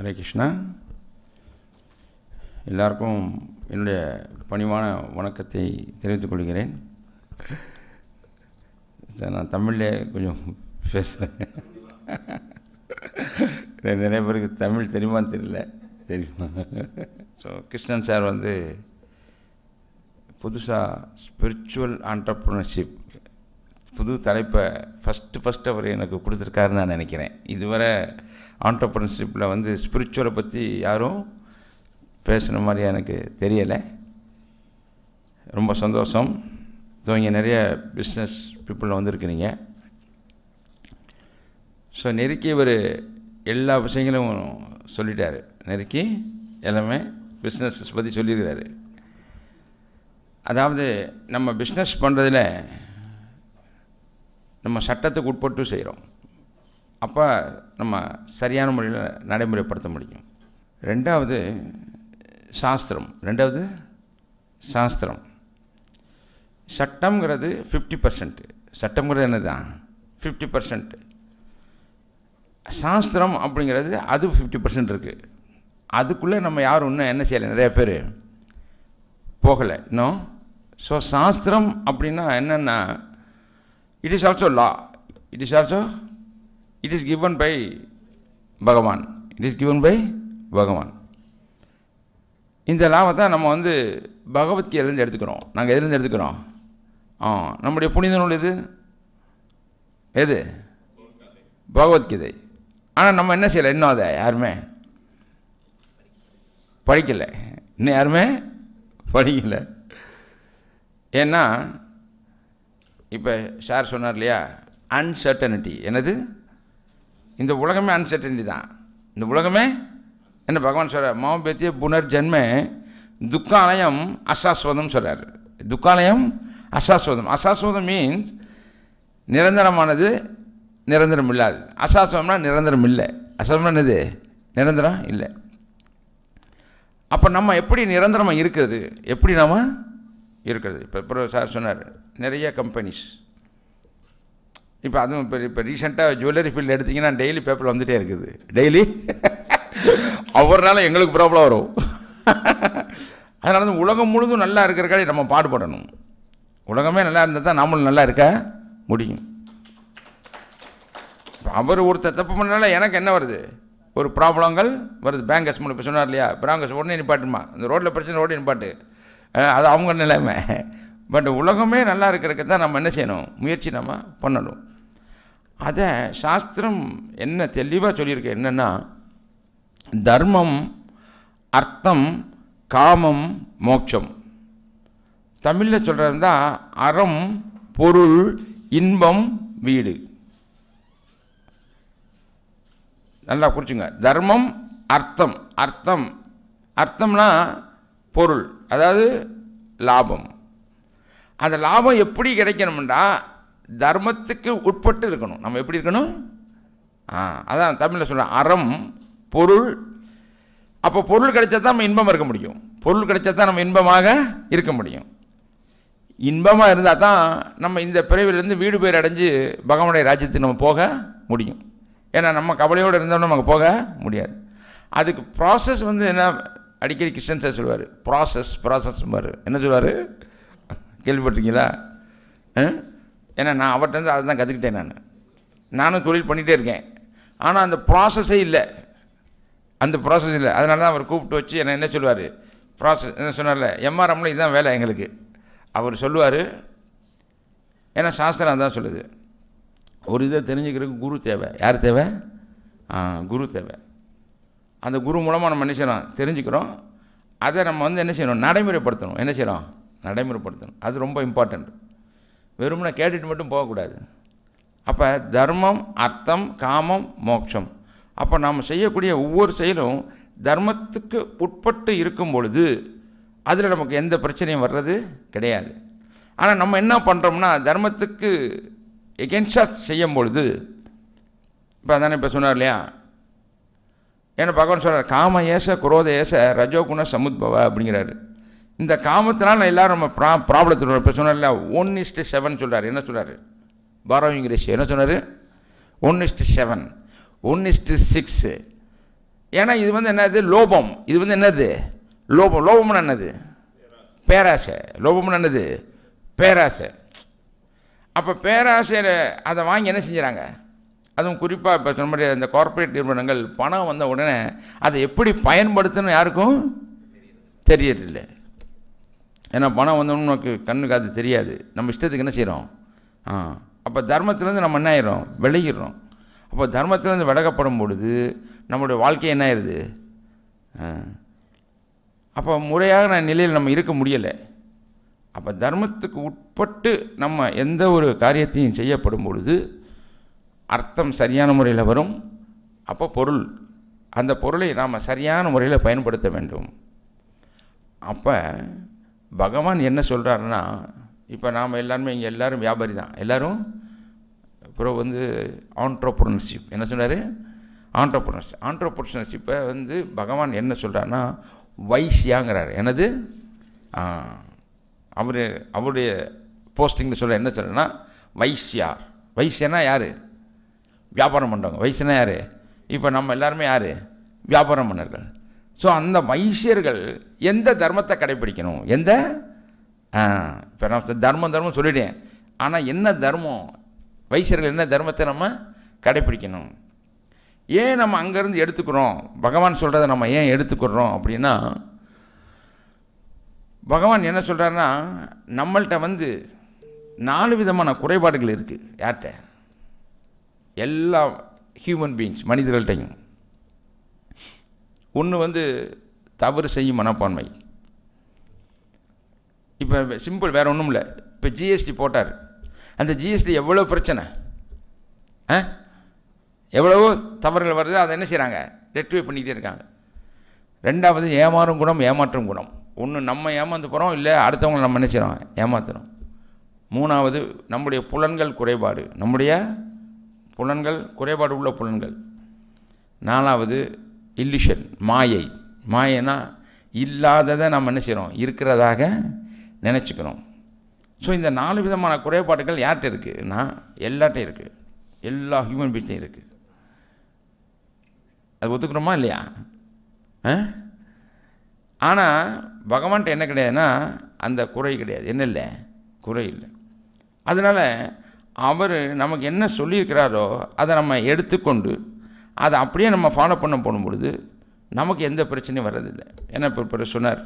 ஹரே கிருஷ்ணா. எல்லாருக்கும் என்னுடைய பணிவான வணக்கத்தை தெரிவித்துக் கொள்கிறேன். நான் தமிழில் கொஞ்சம் பேசுகிறேன். நிறைய பேருக்கு தமிழ் தெரியுமான்னு தெரியல. தெரியுமா? ஸோ கிருஷ்ணன் சார் புதுசாக ஸ்பிரிச்சுவல் ஆண்டர்ப்ரனர்ஷிப் புது தலைப்பை ஃபஸ்ட்டு அவர் எனக்கு கொடுத்துருக்காருன்னு நான் நினைக்கிறேன். இதுவரை ஆண்டர்ப்ரனர்ஷிப்பில் ஸ்பிரிச்சுவலை பற்றி யாரும் பேசுன மாதிரியா எனக்கு தெரியலை. ரொம்ப சந்தோஷம். ஸோ இங்கே நிறைய பிஸ்னஸ் பீப்புள் வந்திருக்கிறீங்க. ஸோ நெருக்கி இவர் எல்லா விஷயங்களும் சொல்லிட்டார். நெருக்கி எல்லாமே பிஸ்னஸ் பற்றி சொல்லியிருக்கிறாரு. அதாவது நம்ம பிஸ்னஸ் பண்ணுறதில் நம்ம சட்டத்துக்கு உட்பட்டு செய்கிறோம். அப்போ நம்ம சரியான முறையில் நடைமுறைப்படுத்த முடியும். ரெண்டாவது சாஸ்திரம். சட்டம்ங்கிறது 50%. சட்டம்ங்கிறது என்ன தான் 50%. சாஸ்திரம் அப்படிங்கிறது அது 50% இருக்குது. அதுக்குள்ளே நம்ம யாரும் இன்னும் என்ன செய்யலை, நிறைய பேர் போகலை இன்னும். ஸோ சாஸ்திரம் அப்படின்னா என்னென்னா it is also law. It is given by பகவான். இந்த லாவை தான் நம்ம பகவத்கீதையிலேருந்து எடுத்துக்கிறோம். நாங்கள் எதுலேருந்து எடுத்துக்கிறோம்? நம்முடைய புனித நூல் எது? பகவத்கீதை. ஆனால் நம்ம என்ன செய்யலை, இன்னும் அதை யாருமே படிக்கலை. இன்னும் யாருமே படிக்கலை. ஏன்னா இப்போ சார் சொன்னார் இல்லையா, அன்சர்டனிட்டி. என்னது? இந்த உலகமே அன்சர்டனிட்டி தான். இந்த உலகமே என்ன பகவான் சொல்கிறார், மௌபத்திய புனர்ஜன்மே துக்காலயம் அசாஸ்வதம் சொல்கிறார். துக்காலயம் அசாஸ்வதம் மீன்ஸ் நிரந்தரமானது, நிரந்தரம் இல்லாது. அசாஸ்வதம்னா நிரந்தரம் இல்லை. அசாஸ்வதம்னா என்னது? நிரந்தரம் இல்லை. அப்போ நம்ம எப்படி நிரந்தரமாக இருக்கிறது? இப்போ சார் சொன்னார் நிறைய கம்பெனிஸ். இப்போ அதுவும் இப்போ ரீசெண்டாக ஜுவல்லரி ஃபீல்டு எடுத்திங்கன்னா டெய்லி பேப்பரில் வந்துகிட்டே இருக்குது. டெய்லி அவர்னால எங்களுக்கு ப்ராப்ளம் வரும். அதனால உலகம் முழுதும் நல்லா இருக்கிறக்காடி நம்ம பாடுபடணும். உலகமே நல்லா இருந்தால் தான் நாமளும் நல்லா இருக்க முடியும். அவர் ஒருத்தர் தப்பு பண்ணனால எனக்கு என்ன வருது? ஒரு ப்ராப்ளங்கள் வருது. பேங்கர்ஸ் இப்போ சொன்னார் இல்லையா, பேங்கர்ஸ் உடனே நிப்பாட்டுமா, இந்த ரோட்டில் பிரச்சனை ஓடி நிப்பாட்டு, அது அவங்க நிலைமை. பட் உலகமே நல்லா இருக்கிறதுக்கு தான் நம்ம என்ன செய்யணும், முயற்சி நம்ம பண்ணணும். அதை சாஸ்திரம் என்ன தெளிவாக சொல்லியிருக்கு என்னென்னா, தர்மம், அர்த்தம், காமம், மோட்சம். தமிழில் சொல்கிறதா அறம், பொருள், இன்பம், வீடு. நல்லா குறிச்சுங்க. தர்மம், அர்த்தம்னா பொருள், அதாவது லாபம். அந்த லாபம் எப்படி கிடைக்கணும்னா தர்மத்துக்கு உட்பட்டு இருக்கணும். நம்ம எப்படி இருக்கணும்? அதான் தமிழில் சொல்கிறேன், அறம், பொருள். அப்போ பொருள் கிடைச்சா தான் நம்ம இன்பமாக இருக்க முடியும். பொருள் கிடைச்சா தான் நம்ம இன்பமாக இருக்க முடியும். இன்பமாக இருந்தால் தான் நம்ம இந்த பிறவிலிருந்து வீடு பேர் அடைஞ்சு பகவானுடைய ராஜ்யத்துக்கு நம்ம போக முடியும். ஏன்னா நம்ம கவலையோடு இருந்தோம்னா நமக்கு போக முடியாது. அதுக்கு ப்ராசஸ் என்ன, அடிக்கடி கிருஷ்ணன் சார் சொல்லுவார், ப்ராசஸ் பாரு. என்ன சொல்லுவார்? கேள்விப்பட்டிருக்கீங்களா? ஏன்னா நான் அவர்கிட்ட அதை தான் கற்றுக்கிட்டேன். நானும் தொழில் பண்ணிகிட்டே இருக்கேன். ஆனால் அந்த ப்ராசஸே இல்லை. அதனால தான் அவர் கூப்பிட்டு வச்சு என்ன சொல்லுவார், ப்ராசஸ் என்ன சொன்னார்ல, எம்ஆர்எம்ல இதுதான் வேலை எங்களுக்கு. அவர் சொல்லுவார், ஏன்னா சாஸ்திரம் தான் சொல்லுது, ஒரு இதை தெரிஞ்சுக்கிறதுக்கு குரு தேவை. யார் தேவை? குரு தேவை. அந்த குரு மூலமாக நம்ம என்ன செய்யணும், தெரிஞ்சுக்கிறோம். அதை நம்ம என்ன செய்யணும், நடைமுறைப்படுத்தணும். அது ரொம்ப இம்பார்ட்டண்ட். வெறுமனே கேட்டுட்டு மட்டும் போகக்கூடாது. அப்போ தர்மம், அர்த்தம், காமம், மோட்சம். அப்போ நாம் செய்யக்கூடிய ஒவ்வொரு செயலும் தர்மத்துக்கு உட்பட்டு இருக்கும் பொழுது அதில் நமக்கு எந்த பிரச்சனையும் வர்றது கிடையாது. ஆனால் நம்ம என்ன பண்ணுறோம்னா தர்மத்துக்கு எகென்ஸ்டாக செய்யும் பொழுது, இப்போ அதானே இப்போ சொன்னார் இல்லையா, ஏன்னா பகவான் சொல்கிறார், காம ஏச குரோத ஏச ரஜோகுண சமுத்பவ அப்படிங்கிறாரு. இந்த காமத்தினால எல்லோரும் நம்ம ப்ராப்ளத்தில் இப்போ சொன்னார் இல்லையா, 1:7 சொல்கிறார். என்ன சொல்கிறார்? பாரோவிங் ரேஷியோ என்ன சொன்னார்? 1:7, 1:6. ஏன்னா இது வந்து என்னது லோபம், இது வந்து என்னது லோபம். லோபம்னு என்னது பேராசை. லோபம்னு என்னது பேராசை. அப்போ பேராசையில் அதை வாங்கி என்ன செஞ்சுறாங்க, அதுவும் குறிப்பாக இப்போ சொன்ன மாதிரி இந்த கார்ப்பரேட் நிறுவனங்கள் பணம் வந்த உடனே அதை எப்படி பயன்படுத்தணும் யாருக்கும் தெரியறதில்லை. ஏன்னா பணம் வந்தோன்னு நமக்கு கண்ணுக்கு அது தெரியாது, நம்ம இஷ்டத்துக்கு என்ன செய்கிறோம். அப்போ தர்மத்திலேருந்து நம்ம என்ன ஆயிரும், விலகிடுறோம். அப்போ தர்மத்திலேருந்து விலகப்படும் பொழுது நம்மளுடைய வாழ்க்கை என்ன ஆயிடுது. அப்போ முறையான நிலையில் நம்ம இருக்க முடியலை. அப்போ தர்மத்துக்கு உட்பட்டு நம்ம எந்த ஒரு காரியத்தையும் செய்யப்படும் பொழுது அர்த்தம் சரியான முறையில் வரும். அப்போ பொருள், அந்த பொருளை நாம் சரியான முறையில் பயன்படுத்த வேண்டும். அப்போ பகவான் என்ன சொல்கிறாருன்னா, இப்போ நாம் எல்லாருமே இங்கே எல்லோரும் வியாபாரி தான், எல்லோரும் அப்புறம் வந்து ஆண்ட்ரப்ரனர்ஷிப் என்ன சொன்னார், ஆண்ட்ரப்ரனர்ஷிப்பை வந்து பகவான் என்ன சொல்கிறாருன்னா வைசியாங்கிறார். என்னது அவருடைய போஸ்டிங்கில் சொல்ல என்ன சொல்கிறேன்னா வைசியார். வைசியனா யார், வியாபாரம் பண்ணுறவங்க. வைசியனா யார், இப்போ நம்ம எல்லாருமே யார், வியாபாரம் பண்ணர்கள். ஸோ அந்த வைசியர்கள் எந்த தர்மத்தை கடைப்பிடிக்கணும், எந்த இப்போ நான் தர்மம் சொல்லிட்டேன், ஆனால் என்ன தர்மம், வைசியர்கள் என்ன தர்மத்தை நம்ம கடைப்பிடிக்கணும். ஏன் நம்ம அங்கேருந்து எடுத்துக்கிறோம், பகவான் சொல்கிறத நம்ம ஏன் எடுத்துக்கிறோம் அப்படின்னா, பகவான் என்ன சொல்கிறாருன்னா நம்மள்கிட்ட வந்து 4 விதமான குறைபாடுகள் இருக்குது. யார்கிட்ட, எல்லா ஹியூமன் பீயிங்ஸ் மனிதர்கள்ட்டையும். ஒன்று வந்து தவறு செய்யும் மனப்பான்மை. இப்போ சிம்பிள், வேறு ஒன்றும் இல்லை. இப்போ ஜிஎஸ்டி போட்டார், அந்த ஜிஎஸ்டி எவ்வளோ பிரச்சனை, எவ்வளவோ தவறுகள் வருது, அதை என்ன செய்கிறாங்க, ரெக்டிஃபை பண்ணிக்கிட்டே இருக்காங்க. ரெண்டாவது ஏமாறும் குணம், ஏமாற்றும் குணம். ஒன்று நம்ம ஏமாந்து போகிறோம், இல்லை அடுத்தவங்களை நம்ம என்ன செய்கிறோம், ஏமாத்துறோம். மூணாவது நம்முடைய புலன்கள் குறைபாடு, நம்முடைய புலன்கள் குறைபாடு உள்ள புலன்கள். நாலாவது இல்லிஷன், மாயை. மாயைனா இல்லாததை நம்ம என்ன செய்கிறோம், இருக்கிறதாக நினச்சிக்கிறோம். ஸோ இந்த 4 விதமான குறைபாடுகள் யார்கிட்ட இருக்குன்னா எல்லாட்டையும் இருக்குது, எல்லா ஹியூமன் பீயிங்ஸையும் இருக்குது. அது ஒத்துக்கிறோமா இல்லையா? ஆனால் பகவான்கிட்ட என்ன கிடையாதுன்னா அந்த குறை கிடையாது. என்ன இல்லை, குறை இல்லை. அதனால் அவர் நமக்கு என்ன சொல்லியிருக்கிறாரோ அதை நம்ம எடுத்துக்கொண்டு அதை அப்படியே நம்ம ஃபாலோ பண்ண போடும் பொழுது நமக்கு எந்த பிரச்சனையும் வர்றதில்லை. ஏன்னா இப்போ சொன்னார்,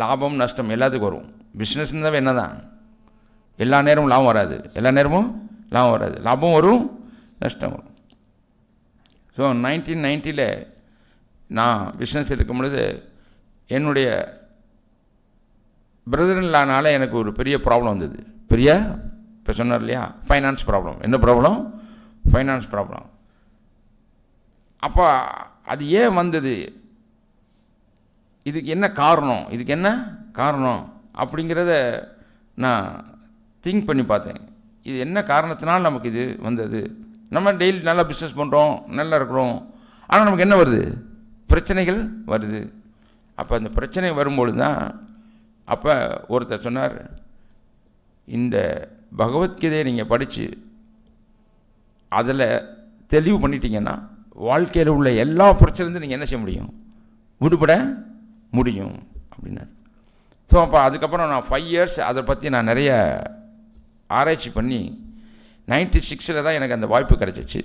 லாபம் நஷ்டம் எல்லாத்துக்கும் வரும். பிஸ்னஸ்ன்றவே என்ன தான், எல்லா நேரமும் லாபம் வராது, எல்லா நேரமும் லாபம் வராது, லாபம் வரும் நஷ்டம் வரும். ஸோ 1990 நான் பிஸ்னஸ் இருக்கும் பொழுது என்னுடைய பிரதர்லானால எனக்கு ஒரு பெரிய ப்ராப்ளம் வந்தது. பெரிய, இப்போ சொன்னார் இல்லையா, ஃபைனான்ஸ் ப்ராப்ளம். என்ன ப்ராப்ளம், ஃபைனான்ஸ் ப்ராப்ளம். அப்போ அது ஏன் வந்தது, இதுக்கு என்ன காரணம், இதுக்கு என்ன காரணம் அப்படிங்கிறத நான் திங்க் பண்ணி பார்த்தேன். இது என்ன காரணத்தினால் நமக்கு இது வந்தது. நம்ம டெய்லி நல்லா பிஸ்னஸ் பண்ணுறோம், நல்லா இருக்கிறோம், ஆனால் நமக்கு என்ன வருது, பிரச்சனைகள் வருது. அப்போ அந்த பிரச்சனை வரும்பொழுது தான் அப்போ ஒருத்தர் சொன்னார், இந்த பகவத்கீதையை நீங்கள் படித்து அதில் தெளிவு பண்ணிட்டீங்கன்னா வாழ்க்கையில் உள்ள எல்லா பிரச்சனைலேருந்து நீங்கள் என்ன செய்ய முடியும், விடுபட முடியும் அப்படின்னார். ஸோ அப்போ அதுக்கப்புறம் நான் 5 இயர்ஸ் அதை பற்றி நான் நிறைய ஆராய்ச்சி பண்ணி 96 தான் எனக்கு அந்த வாய்ப்பு கிடைச்சிச்சு.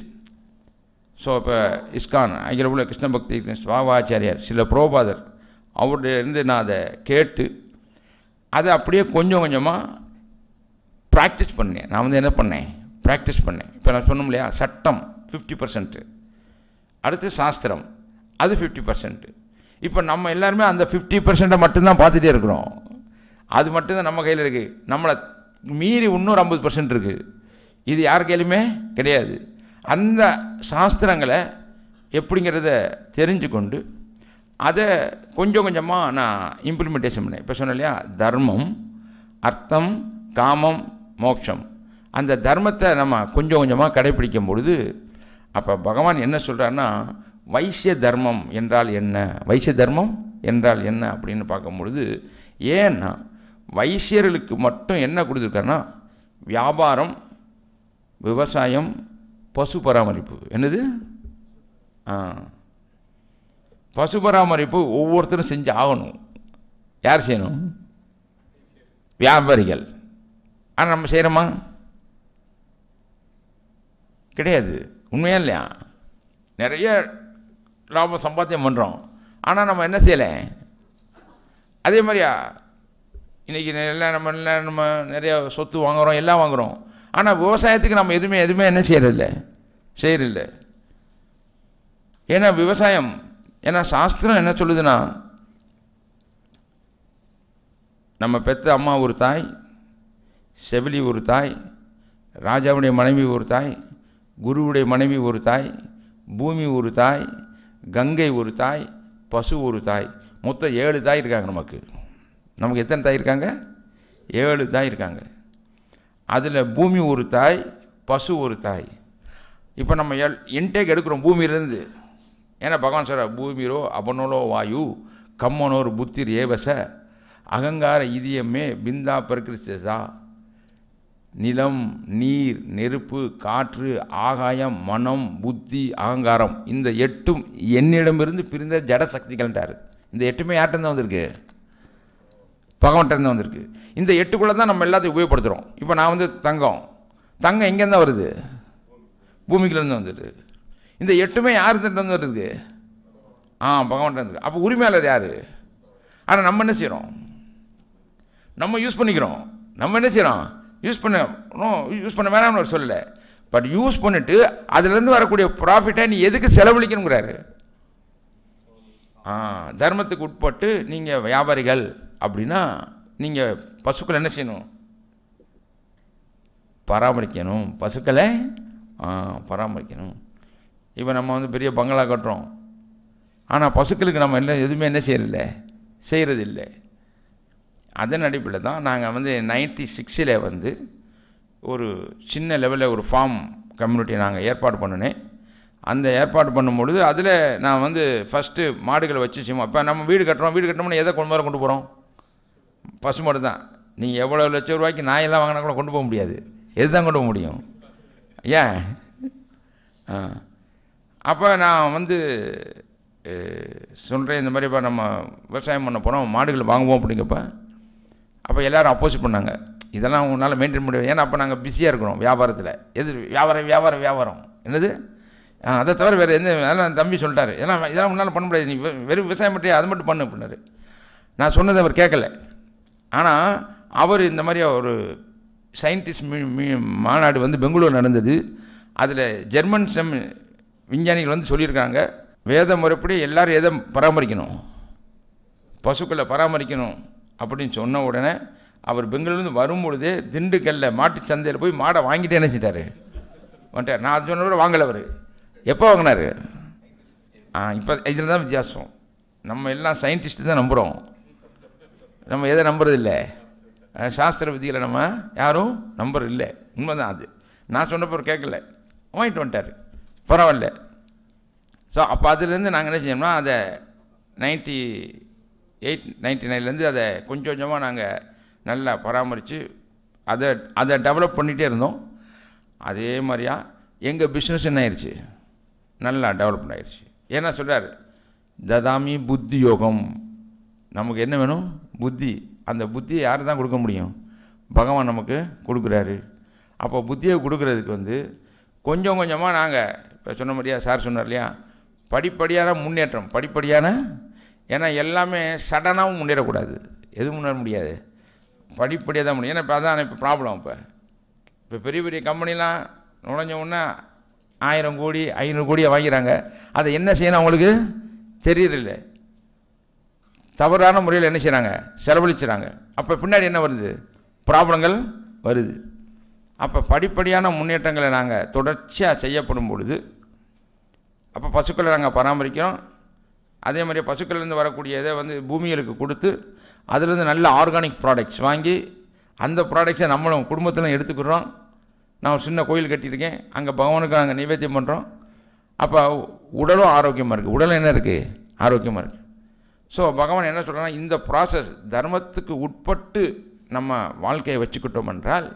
ஸோ இப்போ இஸ்கான் அங்கே உள்ள கிருஷ்ண பக்தி சுவாவாச்சாரியார் சில புரோபாதர் அவருடைய இருந்து நான் அதை கேட்டு அதை அப்படியே கொஞ்சம் கொஞ்சமாக ப்ராக்டிஸ் பண்ணேன். நான் வந்து என்ன பண்ணேன், ப்ராக்டிஸ் பண்ணேன். இப்போ நான் சொன்னோம் இல்லையா, சட்டம் 50%, அடுத்து சாஸ்திரம் அது 50%. இப்போ நம்ம எல்லாருமே அந்த 50% மட்டும்தான் பார்த்துட்டே இருக்கிறோம். அது மட்டும்தான் நம்ம கையில் இருக்குது. நம்மளை மீறி இன்னொரு 50% இருக்குது. இது யார் கையிலுமே கிடையாது. அந்த சாஸ்திரங்களை எப்படிங்கிறத தெரிஞ்சு கொண்டு அதை கொஞ்சம் கொஞ்சமாக நான் இம்ப்ளிமெண்டேஷன் பண்ணேன். இப்போ சொன்னேன் இல்லையா, தர்மம், அர்த்தம், காமம், மோட்சம். அந்த தர்மத்தை நம்ம கொஞ்சம் கொஞ்சமாக கடைப்பிடிக்கும் பொழுது அப்போ பகவான் என்ன சொல்கிறாருன்னா, வைசிய தர்மம் என்றால் என்ன, வைசிய தர்மம் என்றால் என்ன அப்படின்னு பார்க்கும் பொழுது, ஏன்னா வைசியர்களுக்கு மட்டும் என்ன கொடுத்துருக்காருன்னா வியாபாரம், விவசாயம், பசு பராமரிப்பு. என்னது, பசு பராமரிப்பு ஒவ்வொருத்தரும் செஞ்சு ஆகணும். யார் செய்யணும்? வியாபாரிகள். ஆனால் நம்ம செய்கிறோமா? கிடையாது. உண்மையா இல்லையா? நிறைய லாபம் சம்பாத்தியம் பண்ணுறோம், ஆனால் நம்ம என்ன செய்யலை? அதே மாதிரியா இன்றைக்கி நம்ம நிறைய சொத்து வாங்குகிறோம், எல்லாம் வாங்குகிறோம், ஆனால் விவசாயத்துக்கு நம்ம எதுவுமே என்ன செய்யறதில்லை. ஏன்னா விவசாயம், ஏன்னா சாஸ்திரம் என்ன சொல்லுதுன்னா, நம்ம பெற்ற அம்மா ஒரு தாய், செவிலி ஒரு தாய், ராஜாவுடைய மனைவி ஒரு தாய், குருவுடைய மனைவி ஒரு தாய், பூமி ஒரு தாய், கங்கை ஒரு தாய், பசு ஒரு தாய். மொத்தம் 7 தாய் இருக்காங்க. நமக்கு எத்தனை தாய் இருக்காங்க? 7 தாய் இருக்காங்க. அதில் பூமி ஒரு தாய், பசு ஒரு தாய். இப்போ நம்ம இன்டேக் எடுக்கிறோம் பூமியிலேருந்து. ஏன்னா பகவான் சொல்கிறார், பூமிரோ அபனோலோ வாயு கம்மனோர் புத்திர் ஏவச அகங்கார இதயமே பிந்தா பிரகிருஷ்டா. நிலம், நீர், நெருப்பு, காற்று, ஆகாயம், மனம், புத்தி, அகங்காரம், இந்த 8ம் என்னிடமிருந்து பிரிந்த ஜட சக்திகள்ன்றார். இந்த 8மே யார்கிட்ட வந்திருக்கு? பகவான்கிட்ட வந்திருக்கு. இந்த 8க்குள்ளே தான் நம்ம எல்லாத்தையும் உபயோகப்படுத்துகிறோம். இப்போ நான் தங்கம் எங்கேருந்து வருது? பூமிக்குலேருந்து வந்துடுது. இந்த 8மே யார்கிட்ட வருது? பகவான்கிட்ட வந்துருக்கு. அப்போ உரிமையாளர் யார்? ஆனால் நம்ம என்ன செய்கிறோம்? நம்ம யூஸ் பண்ணிக்கிறோம். நம்ம என்ன செய்கிறோம்? யூஸ் பண்ண வேணாம்னு சொல்லலை, பட் யூஸ் பண்ணிட்டு அதுலேருந்து வரக்கூடிய ப்ராஃபிட்டை நீ எதுக்கு செலவழிக்கணுங்கிறாரு. தர்மத்துக்கு உட்பட்டு நீங்கள் வியாபாரிகள் அப்படின்னா நீங்கள் பசுக்களை என்ன செய்யணும்? பராமரிக்கணும். பசுக்களை பராமரிக்கணும். இப்போ நம்ம பெரிய பங்களா கட்டுறோம், ஆனால் பசுக்களுக்கு நம்ம எதுவுமே என்ன செய்கிறதில்லை. அதன் அடிப்படையில் தான் நாங்கள் 96 ஒரு சின்ன லெவலில் ஒரு ஃபார்ம் கம்யூனிட்டியை நாங்கள் ஏற்பாடு பண்ணினேன். அந்த ஏற்பாடு பண்ணும்பொழுது அதில் நான் ஃபஸ்ட்டு மாடுகளை வச்சு செய்வோம். இப்போ நம்ம வீடு கட்டணும்னா எதை கொண்டு போகிறோம்? பசு மாடு தான். நீங்கள் எவ்வளோ லட்சம் ரூபாய்க்கு நாயெல்லாம் வாங்கினா கூட கொண்டு போக முடியாது. எது தான் கொண்டு போக முடியும்? ஏன்? அப்போ நான் சொல்கிறேன், இந்த மாதிரி இப்போ நம்ம விவசாயம் பண்ண போகிறோம், மாடுகள் வாங்குவோம் அப்படிங்கப்ப. அப்போ எல்லோரும் அப்போசிட் பண்ணாங்க, இதெல்லாம் உங்களால் மெயின்டைன் முடியாது. ஏன்னா அப்போ நாங்கள் பிஸியாக இருக்கிறோம் வியாபாரத்தில். வியாபாரம் என்னது? அதை தவிர வேறு அதெல்லாம் தம்பி சொல்லிட்டாரு, இதெல்லாம் உன்னால் பண்ண முடியாது, நீ வெறும் விவசாயம் மட்டும் அது மட்டும் பண்ணு அப்படின்னாரு. நான் சொன்னதை அவர் கேட்கல. ஆனால் அவர் இந்த மாதிரி ஒரு சயின்டிஸ்ட் மாநாடு பெங்களூர் நடந்தது. அதில் ஜெர்மன் விஞ்ஞானிகள் சொல்லியிருக்காங்க, வேத முறைப்படி எல்லோரும் எதை பராமரிக்கணும்? பசுக்களை பராமரிக்கணும் அப்படின்னு சொன்ன உடனே அவர் பெங்களூர்லேருந்து வரும்பொழுதே திண்டுக்கல்ல மாட்டு சந்தையில் போய் மாடை வாங்கிட்டு என்ன செஞ்சார்? வந்துட்டார். நான் அது சொன்ன கூட வாங்கலை. அவர் எப்போ வாங்கினார்? இப்போ இதில் தான் வித்தியாசம். நம்ம எல்லாம் சயின்டிஸ்ட்டு தான் நம்புகிறோம், நம்ம எதை நம்புறதில்லை. சாஸ்திர விதிகளை நம்ம யாரும் நம்புறதில்லை. உண்மைதான் அது. நான் சொன்னப்போ கேட்கல, வாங்கிட்டு வந்துட்டார். பரவாயில்ல. ஸோ அப்போ அதுலேருந்து நாங்கள் என்ன செய்யணும்னா, அதை 98, 99லேருந்து அதை கொஞ்சம் கொஞ்சமாக நாங்கள் நல்லா பராமரித்து அதை டெவலப் பண்ணிகிட்டே இருந்தோம். அதே மாதிரியா எங்கள் பிஸ்னஸ் என்ன ஆயிடுச்சு? நல்லா டெவலப்மெண்ட் ஆயிடுச்சு. ஏன்னா சொல்கிறார், ததாமி புத்தி யோகம். நமக்கு என்ன வேணும்? புத்தி. அந்த புத்தியை யார் தான் கொடுக்க முடியும்? பகவான் நமக்கு கொடுக்குறாரு. அப்போ புத்தியை கொடுக்குறதுக்கு கொஞ்சம் கொஞ்சமாக நாங்கள் இப்போ சொன்ன மாதிரியா சார் சொன்னார் இல்லையா, படிப்படியான முன்னேற்றம். ஏன்னா எல்லாமே சடனாகவும் முன்னேறக்கூடாது. எதுவும் முன்னேற முடியாது, படிப்படியாக தான் முடியும். ஏன்னா இப்போ அதான் இப்போ ப்ராப்ளம். இப்போ பெரிய பெரிய கம்பெனிலாம் நுழைஞ்ச உடனே 1000 கோடி 500 கோடியை வாங்கிறாங்க. அதை என்ன செய்யணும் அவங்களுக்கு தெரியறதில்லை. தவறான முறையில் என்ன செய்கிறாங்க? செலவழிச்சுறாங்க. அப்போ பின்னாடி என்ன வருது? ப்ராப்ளங்கள் வருது. அப்போ படிப்படியான முன்னேற்றங்களை நாங்கள் தொடர்ச்சியாக செய்யப்படும் பொழுது அப்போ பசுக்களை நாங்கள் பராமரிக்கிறோம். அதே மாதிரி பசுக்கள்லேருந்து வரக்கூடிய இதை பூமிகளுக்கு கொடுத்து அதுலேருந்து நல்ல ஆர்கானிக் ப்ராடக்ட்ஸ் வாங்கி அந்த ப்ராடக்ட்ஸை நம்மளும் குடும்பத்தில் எடுத்துக்கிறோம். நான் ஒரு சின்ன கோயில் கட்டியிருக்கேன், அங்கே பகவானுக்கு நாங்கள் நைவேத்தியம் பண்ணுறோம். அப்போ உடலும் ஆரோக்கியமாக இருக்குது. உடலும் என்ன இருக்குது? ஆரோக்கியமாக இருக்குது. ஸோ பகவான் என்ன சொல்கிறேன்னா, இந்த ப்ராசஸ் தர்மத்துக்கு உட்பட்டு நம்ம வாழ்க்கையை வச்சுக்கிட்டோம் என்றால்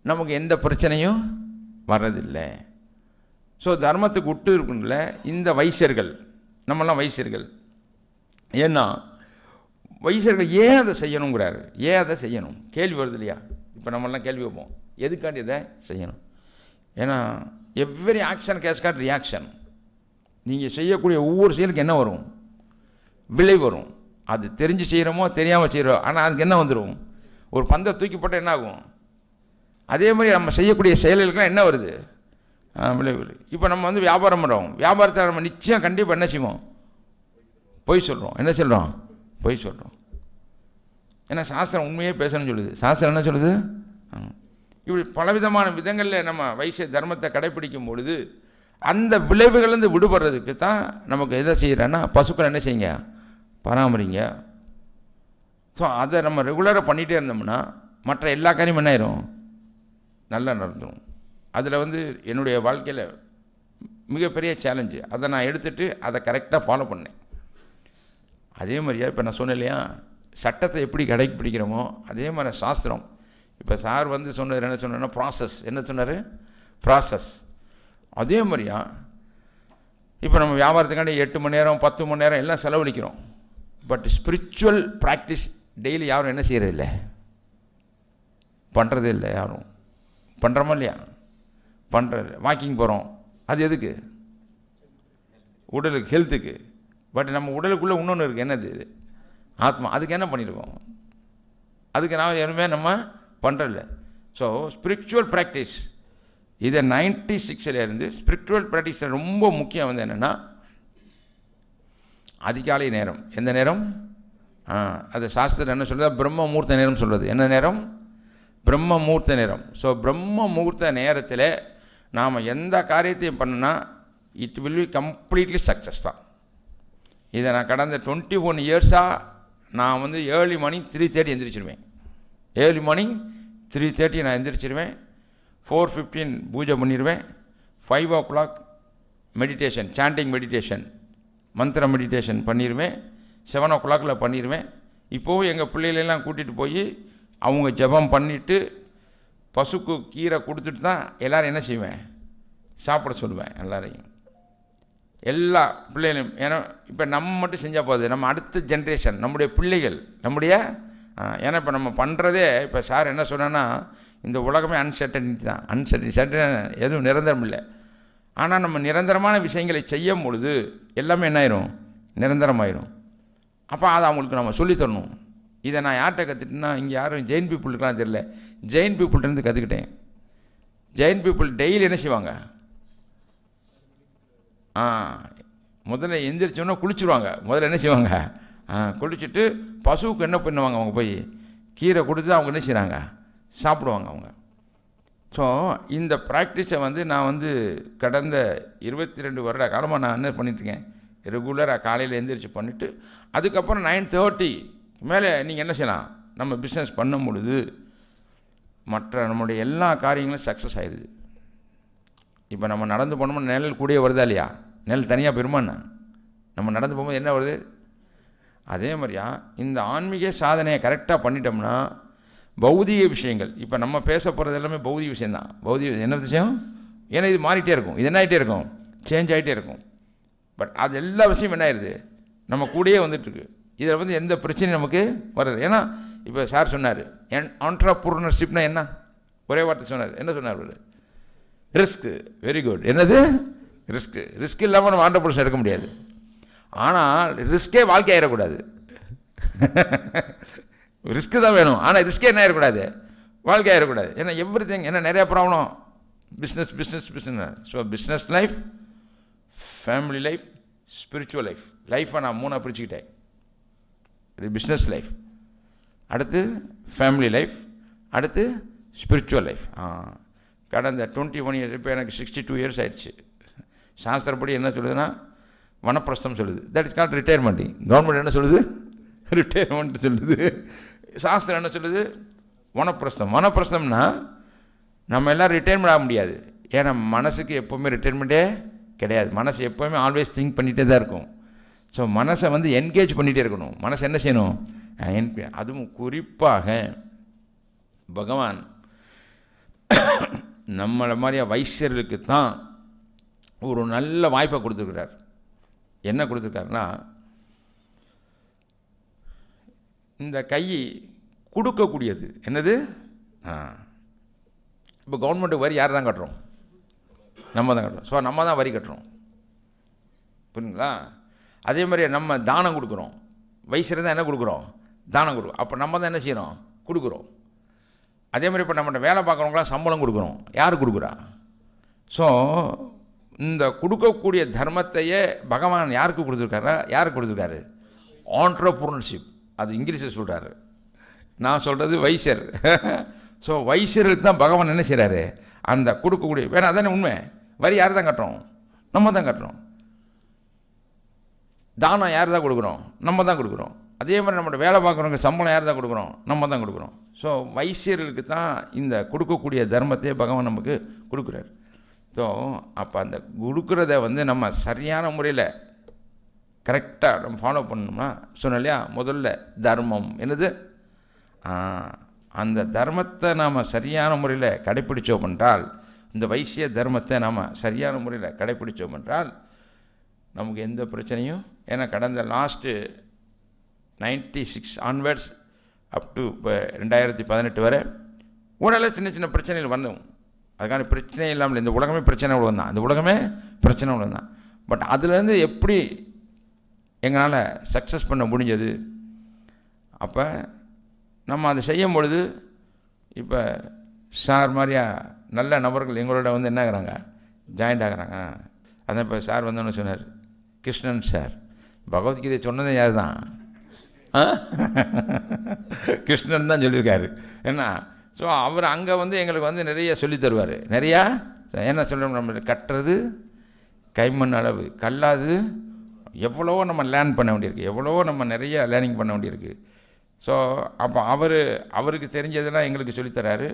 நமக்கு எந்த பிரச்சனையும் வர்றதில்லை. ஸோ தர்மத்துக்கு உட்டு இருக்குல்ல இந்த வைசியர்கள், நம்மெல்லாம் வைசியர்கள். ஏன்னா வைசியர்கள் ஏன் அதை செய்யணுங்கிறாரு, ஏன் அதை செய்யணும் கேள்வி வருது இல்லையா? இப்போ நம்மெல்லாம் கேள்வி வைப்போம், எதுக்காண்டி இதை செய்யணும்? ஏன்னா every action has got reaction. நீங்கள் செய்யக்கூடிய ஒவ்வொரு செயலுக்கு என்ன வரும்? விளை வரும். அது தெரிஞ்சு செய்கிறோமோ தெரியாமல் செய்கிறோம், ஆனால் அதுக்கு என்ன வந்துடும்? ஒரு பந்தை தூக்கி போட்டால் என்ன ஆகும்? அதே மாதிரி நம்ம செய்யக்கூடிய செயல்களுக்கெல்லாம் என்ன வருது? விளைவு. இப்போ நம்ம வந்து வியாபாரம் பண்ணுறோம், வியாபாரத்தை நம்ம நிச்சயம் கண்டிப்பாக என்ன செய்வோம்? பொய் சொல்கிறோம். என்ன சொல்கிறோம்? பொய் சொல்கிறோம். ஏன்னா சாஸ்திரம் உண்மையே பேசணும்னு சொல்லுது. சாஸ்திரம் என்ன சொல்லுது? இப்படி பலவிதமான விதங்களில் நம்ம வைசிய தர்மத்தை கடைப்பிடிக்கும் பொழுது அந்த விளைவுகள்லேருந்து விடுபடுறதுக்கு தான் நமக்கு எதை செய்கிறேன்னா, பசுக்கள் என்ன செய்யுங்க? பராமரிங்க. ஸோ அதை நம்ம ரெகுலராக பண்ணிகிட்டே இருந்தோம்னா மற்ற எல்லா காரியமும் என்ன ஆயிரும்? நல்லா நடந்துடும். அதில் வந்து என்னுடைய வாழ்க்கையில் மிகப்பெரிய சேலஞ்சு. அதை நான் எடுத்துகிட்டு அதை கரெக்டாக ஃபாலோ பண்ணேன். அதே மாதிரியா இப்போ நான் சொன்னேன் இல்லையா, சட்டத்தை எப்படி கடைப்பிடிக்கிறோமோ அதே மாதிரி சாஸ்திரம். இப்போ சார் வந்து சொன்னது என்ன சொன்னார்னா ப்ராசஸ். என்ன சொன்னார்? ப்ராசஸ். அதே மாதிரியா இப்போ நம்ம வியாபாரத்துக்காண்டி 8 மணி நேரம் 10 மணி நேரம் எல்லாம் செலவழிக்கிறோம். பட் ஸ்பிரிச்சுவல் ப்ராக்டிஸ் டெய்லி யாரும் என்ன செய்கிறதில்லை, பண்ணுறதே இல்லை. யாரும் பண்ணுறோமா இல்லையா? பண்ணுறது. வாக்கிங் போகிறோம், அது எதுக்கு? உடலுக்கு, ஹெல்த்துக்கு. பட் நம்ம உடலுக்குள்ளே இன்னொன்று இருக்குது, என்னது? ஆத்மா. அதுக்கு என்ன பண்ணியிருக்கோம்? அதுக்கு நான் எதுவுமே நம்ம பண்ணுறதில்ல. ஸோ ஸ்பிரிச்சுவல் ப்ராக்டிஸ் இதை 96லேருந்து ஸ்பிரிச்சுவல் ப்ராக்டிஸில் ரொம்ப முக்கியம் வந்து என்னென்னா அதிகாலை நேரம். எந்த நேரம்? அது சாஸ்திரம் என்ன சொல்கிறது? பிரம்ம முகூர்த்த நேரம் சொல்கிறது. என்ன நேரம்? பிரம்ம முகூர்த்த நேரம். ஸோ பிரம்ம முகூர்த்த நேரத்தில் நாம் எந்த காரியத்தையும் பண்ணுனா it will be completely success தான். இதை நான் கடந்த 21 இயர்ஸாக நான் வந்து ஏர்லி மார்னிங் 3:30 எந்திரிச்சிருவேன். ஏர்லி மார்னிங் 3:30 நான் எந்திரிச்சிருவேன். 4:15 பூஜை பண்ணிடுவேன். 5 o'clock மெடிடேஷன், சாண்டிங் மெடிடேஷன், மந்திர மெடிடேஷன் பண்ணிடுவேன். 7 o'clock பண்ணிடுவேன். இப்போவும் எங்கள் பிள்ளைகளெல்லாம் கூட்டிகிட்டு போய் அவங்க ஜெபம் பண்ணிவிட்டு பசுக்கு கீரை கொடுத்துட்டு தான் எல்லோரும் என்ன செய்வேன்? சாப்பிட சொல்லுவேன் எல்லாரையும், எல்லா பிள்ளைகளையும். ஏன்னா இப்போ நம்ம மட்டும் செஞ்சால் போகுது, நம்ம அடுத்த ஜென்ரேஷன், நம்முடைய பிள்ளைகள், நம்முடைய ஏன்னா இப்போ நம்ம பண்ணுறதே இப்போ சார் என்ன சொன்னேன்னா இந்த உலகமே அன்சர்டனிட்டி தான். அன்சர்டனிட்டி எதுவும் நிரந்தரம் இல்லை. ஆனால் நம்ம நிரந்தரமான விஷயங்களை செய்யும் பொழுது எல்லாமே என்ன ஆயிரும்? நிரந்தரமாயிரும். அப்போ அதை அவங்களுக்கு நம்ம சொல்லித்தரணும். இதை நான் யார்கிட்ட கற்றுட்டேன்னா, இங்கே யாரும் ஜெயின் பீப்புளுக்கெலாம் தெரியல, ஜெயின் பீப்புள்கிட்டருந்து கற்றுக்கிட்டேன். ஜெயின் பீப்புள் டெய்லி என்ன செய்வாங்க? முதல்ல எந்திரிச்சோன்னா குளிச்சுருவாங்க. முதல்ல என்ன செய்வாங்க? குளிச்சுட்டு பசுவுக்கு என்ன பண்ணுவாங்க? அவங்க போய் கீரை கொடுத்து அவங்க என்ன செய்கிறாங்க? சாப்பிடுவாங்க அவங்க. ஸோ இந்த ப்ராக்டிஸை வந்து நான் வந்து கடந்த 22 வருட காலமாக நான் என்ன பண்ணிட்டுருக்கேன்? ரெகுலராக காலையில் எந்திரிச்சு பண்ணிவிட்டு அதுக்கப்புறம் 9:30 மேலே நீங்கள் என்ன செய்யலாம்? நம்ம பிஸ்னஸ் பண்ணும் பொழுது மற்ற நம்முடைய எல்லா காரியங்களும் சக்ஸஸ் ஆயிடுது. இப்போ நம்ம நடந்து போனோம்னா நிழல் கூடயே வருதா இல்லையா? நிழல் தனியாக பெருமாண்ணா நம்ம நடந்து போகும்போது என்ன வருது? அதே மாதிரியா இந்த ஆன்மீக சாதனையை கரெக்டாக பண்ணிட்டோம்னா பௌதிக விஷயங்கள், இப்போ நம்ம பேச போகிறது எல்லாமே பௌதிக விஷயந்தான். பௌதிக என்ன விஷயம்? ஏன்னா இது மாறிட்டே இருக்கும், இது என்ன ஆகிட்டே இருக்கும்? சேஞ்ச் ஆகிட்டே இருக்கும். பட் அது எல்லா விஷயம் என்ன ஆயிடுது? நம்ம கூடயே வந்துட்டுருக்கு. இதில் வந்து எந்த பிரச்சனையும் நமக்கு வருது. ஏன்னா இப்போ சார் சொன்னார் ஆண்டர்ப்ரனர்ஷிப்னா என்ன? ஒரே வார்த்தை சொன்னார். என்ன சொன்னார்? ரிஸ்க்கு. Very good. என்னது? ரிஸ்க்கு. ரிஸ்க் இல்லாமல் நம்ம ஆண்டர்ப்ரனர்ஷிப் எடுக்க முடியாது. ஆனால் ரிஸ்கே வாழ்க்கை ஆகிடக்கூடாது. ரிஸ்க்கு தான் வேணும், ஆனால் ரிஸ்கே என்ன ஆகிடக்கூடாது? வாழ்க்கை ஆகிடக்கூடாது. ஏன்னா எவ்ரிதிங், ஏன்னா நிறையா problem. Business business business. So business life, family life, spiritual life. லைஃப்பை நான் 3ஆக பிரிச்சுக்கிட்டேன். பிஸ்னஸ் லைஃப், அடுத்து ஃபேமிலி லைஃப், அடுத்து ஸ்பிரிச்சுவல் லைஃப். கடந்த 21 இயர்ஸ், இப்போ எனக்கு 62 இயர்ஸ் ஆயிடுச்சு. சாஸ்திரப்படி என்ன சொல்லுதுன்னா வனப்பிரஸ்தம் சொல்லுது. That is called retirement. Government என்ன சொல்லுது? ரிட்டையர்மெண்ட் சொல்லுது. சாஸ்திரம் என்ன சொல்லுது? வனப்பிரஸ்தம். வனப்பிரஸ்தம்னா நம்ம எல்லோரும் ரிட்டையர்மெண்ட் ஆக முடியாது. ஏன்னா மனசுக்கு எப்போவுமே ரிட்டையர்மெண்ட்டே கிடையாது. மனசு எப்போவுமே ஆல்வேஸ் திங்க் பண்ணிகிட்டே தான் இருக்கும். ஸோ மனசை வந்து என்கேஜ் பண்ணிகிட்டே இருக்கணும். மனசை என்ன செய்யணும்? அதுவும் குறிப்பாக பகவான் நம்மளை மாதிரியா வைசியர்களுக்கு தான் ஒரு நல்ல வாய்ப்பை கொடுத்துருக்கிறார். என்ன கொடுத்துருக்காருன்னா, இந்த கை கொடுக்கக்கூடியது என்னது? இப்போ கவர்மெண்ட்டுக்கு வரி யார் தான் கட்டுறோம்? நம்ம தான் கட்டுறோம். ஸோ நம்ம தான் வரி கட்டுறோம், புரியுங்களா? அதே மாதிரி நம்ம தானம் கொடுக்குறோம். வயசில் தான் என்ன கொடுக்குறோம்? தானம் கொடுக்குறோம். அப்போ நம்ம தான் என்ன செய்கிறோம்? கொடுக்குறோம். அதே மாதிரி இப்போ நம்மகிட்ட வேலை பார்க்குறவங்களாம் சம்பளம் கொடுக்குறோம். யார் கொடுக்குறா? ஸோ இந்த கொடுக்கக்கூடிய தர்மத்தையே பகவான் யாருக்கு கொடுத்துருக்காரா? யாருக்கு கொடுத்துருக்காரு? ஆண்டர்பிரினர்ஷிப். அது இங்கிலீஷில் சொல்கிறாரு, நான் சொல்கிறது வைசர். ஸோ வைசருக்கு தான் பகவான் என்ன செய்கிறாரு? அந்த கொடுக்கக்கூடிய வேணா அதானே உண்மை. வரி யார் தான் கட்டுறோம்? நம்ம தான் கட்டுறோம். தானம் யார் தான் கொடுக்குறோம்? நம்ம தான் கொடுக்குறோம். அதே மாதிரி நம்மளோட வேலை பார்க்குறவங்க சம்பளம் யார் தான் கொடுக்குறோம்? நம்ம தான் கொடுக்குறோம். ஸோ வைசியர்களுக்கு தான் இந்த கொடுக்கக்கூடிய தர்மத்தையே பகவான் நமக்கு கொடுக்குறாரு. ஸோ அப்போ அந்த கொடுக்குறத வந்து நம்ம சரியான முறையில் கரெக்டாக நம்ம ஃபாலோ பண்ணணும்னா, சொன்னோம் இல்லையா, முதல்ல தர்மம் என்னது? அந்த தர்மத்தை நாம் சரியான முறையில் கடைப்பிடிச்சோம் என்றால், இந்த வைசிய தர்மத்தை நாம் சரியான முறையில் கடைப்பிடிச்சோம் என்றால் நமக்கு எந்த பிரச்சனையும், ஏன்னா கடந்த லாஸ்ட்டு 96 ஆன்வர்ட்ஸ் அப் டு இப்போ 2018 வரை ஊழல சின்ன சின்ன பிரச்சனைகள் வந்தோம். அதுக்கான பிரச்சனை இல்லாமல் இந்த உலகமே பிரச்சனை உலகம் தான். இந்த உலகமே பிரச்சனை உலகம் தான். பட் அதுலேருந்து எப்படி எங்களால் சக்ஸஸ் பண்ண முடிஞ்சது? அப்போ நம்ம அதை செய்யும் பொழுது இப்போ சார் மாதிரியா நல்ல நபர்கள் எங்களோட வந்து என்ன ஆகுறாங்க? ஜாயிண்ட் ஆகுறாங்க. அதான் இப்போ சார் வந்தோன்னு சொன்னார், கிருஷ்ணன் சார். பகவத்கீதை சொன்னதே யார் தான்? கிருஷ்ணன் தான் சொல்லியிருக்காரு. என்ன? ஸோ அவர் அங்கே வந்து எங்களுக்கு வந்து நிறைய சொல்லி தருவார். நிறையா என்ன சொல்லணும், நம்ம கட்டுறது கைமண் அளவு கல்லாது. எவ்வளவோ நம்ம லேர்ன் பண்ண வேண்டியிருக்கு, எவ்வளவோ நம்ம நிறைய லேர்னிங் பண்ண வேண்டியிருக்கு. ஸோ அப்போ அவருக்கு தெரிஞ்சதெல்லாம் எங்களுக்கு சொல்லித்தராரு.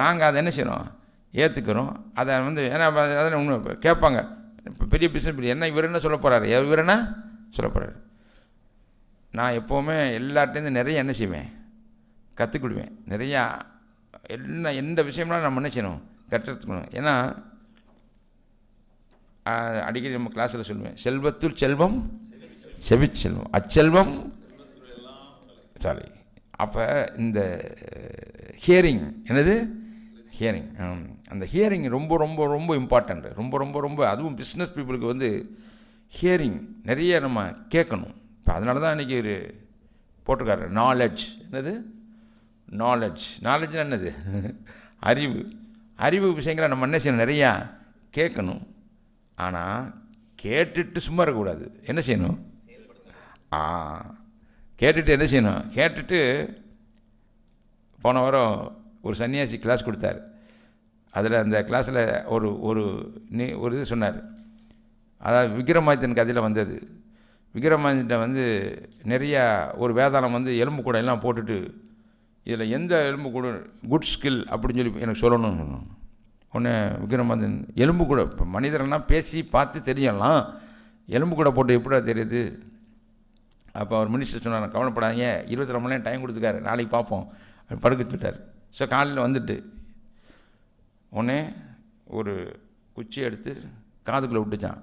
நாங்கள் அதை என்ன செய்யணும்? ஏற்றுக்கிறோம். அதை வந்து ஏன்னா அதை ஒன்று கேட்பாங்க, இப்போ பெரிய பிஸ்னஸ் என்ன இவர் என்ன சொல்ல போகிறாரு? இவர் என்ன சொல்ல போகிறாரு? நான் எப்போவுமே எல்லார்ட்டேருந்து நிறைய என்ன செய்வேன்? கற்றுக்கிடுவேன். நிறையா எந்த விஷயம்லாம் நம்ம என்ன செய்யணும்? கற்றுக்கணும். ஏன்னா அடிக்கடி நம்ம கிளாஸில் சொல்லுவேன், செல்வத்துள் செல்வம் செவிச்செல்வம், அச்செல்வம் சாரி. அப்போ இந்த ஹியரிங் என்னது? ஹியரிங். அந்த ஹியரிங் ரொம்ப ரொம்ப ரொம்ப இம்பார்ட்டண்ட். ரொம்ப ரொம்ப ரொம்ப அதுவும் பிஸ்னஸ் பீப்புளுக்கு வந்து ஹியரிங் நிறைய நம்ம கேட்கணும். இப்போ அதனால தான் இன்றைக்கி ஒரு போட்டிருக்காரு நாலெட்ஜ். என்னது நாலெட்ஜ்? நாலெட்ஜ்னா என்னது? அறிவு. அறிவு விஷயங்களை நம்ம என்ன செய்யணும்? நிறையா கேட்கணும். ஆனால் கேட்டுட்டு சும்மா இருக்கக்கூடாது. என்ன செய்யணும்? கேட்டுட்டு என்ன செய்யணும்? கேட்டுட்டு போன வாரம் ஒரு சன்னியாசி கிளாஸ் கொடுத்தார். அதில் அந்த கிளாஸில் ஒரு இது சொன்னார். அதாவது விக்ரமாதித்தன் கதையில் வந்தது. விக்ரமாதித்தன் வந்து நிறையா ஒரு வேதாளம் வந்து எலும்பு கூட எல்லாம் போட்டுட்டு, இதில் எந்த எலும்பு கூட குட் ஸ்கில் அப்படின்னு சொல்லி எனக்கு சொல்லணும்னு சொன்னோம். ஒன்று விக்ரமாதித்தன் எலும்பு கூட, இப்போ மனிதரெல்லாம் பேசி பார்த்து தெரியலாம், எலும்பு கூட போட்டு எப்படா தெரியுது? அப்போ அவர் மினிஸ்டர் சொன்னார், கவலைப்படாதீங்க, 24 மணி நேரம் டைம் கொடுத்துருக்காரு, நாளைக்கு பார்ப்போம். படுக்க வச்சுட்டார். ஸோ காலையில் வந்துட்டு உடனே ஒரு குச்சி எடுத்து காதுக்குள்ளே விட்டுச்சான்.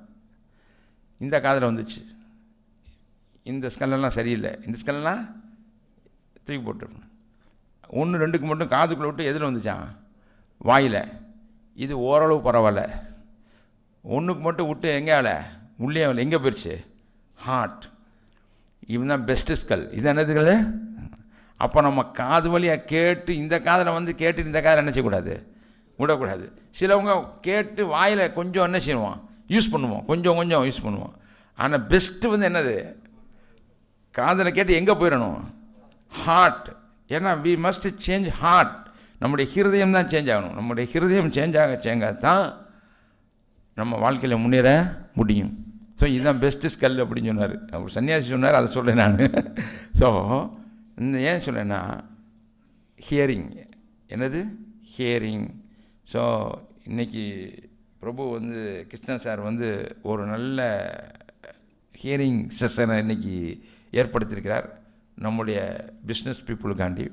இந்த காதில் வந்துச்சு. இந்த ஸ்கல்லெல்லாம் சரியில்லை, இந்த ஸ்கல்லாம் தூக்கி போட்டு 1 2க்கு மட்டும் காதுக்குள்ளே விட்டு எதில் வந்துச்சான்? வாயில். இது ஓரளவு பரவாயில்ல. 1க்கு மட்டும் விட்டு எங்கே ஆல? உள்ளே ஆகலை. எங்கே போயிடுச்சு? ஹார்ட். இவன் தான் பெஸ்ட்டு ஸ்கல். இது என்னதுகள்? அப்போ நம்ம காது வழியாக கேட்டு இந்த காதில் வந்து கேட்டு இந்த காதில் என்ன செய்யக்கூடாது? விடக்கூடாது. சிலவங்க கேட்டு வாயில் கொஞ்சம் என்ன செய்வோம்? யூஸ் பண்ணுவோம், கொஞ்சம் கொஞ்சம் யூஸ் பண்ணுவோம். ஆனால் பெஸ்ட்டு வந்து என்னது? காதில் கேட்டு எங்கே போயிடணும்? ஹார்ட். ஏன்னா வி மஸ்ட் சேஞ்ச் ஹார்ட். நம்முடைய ஹிருதயம் தான் சேஞ்ச் ஆகணும். நம்முடைய ஹிருதயம் சேஞ்ச் ஆக தான் நம்ம வாழ்க்கையில் முன்னேற முடியும். ஸோ இதுதான் பெஸ்ட்டு ஸ்கல் அப்படின்னு சொன்னார். அவர் சன்னியாசி சொன்னார், அதை சொல்கிறேன் நான். ஸோ இந்த ஏன் சொல்லேன்னா ஹியரிங். என்னது? ஹியரிங். ஸோ இன்றைக்கி பிரபு வந்து கிருஷ்ணன் சார் வந்து ஒரு நல்ல ஹியரிங் செஷனை இன்றைக்கி ஏற்படுத்தியிருக்கிறார் நம்முடைய பிஸ்னஸ் பீப்புளுக்காண்டி.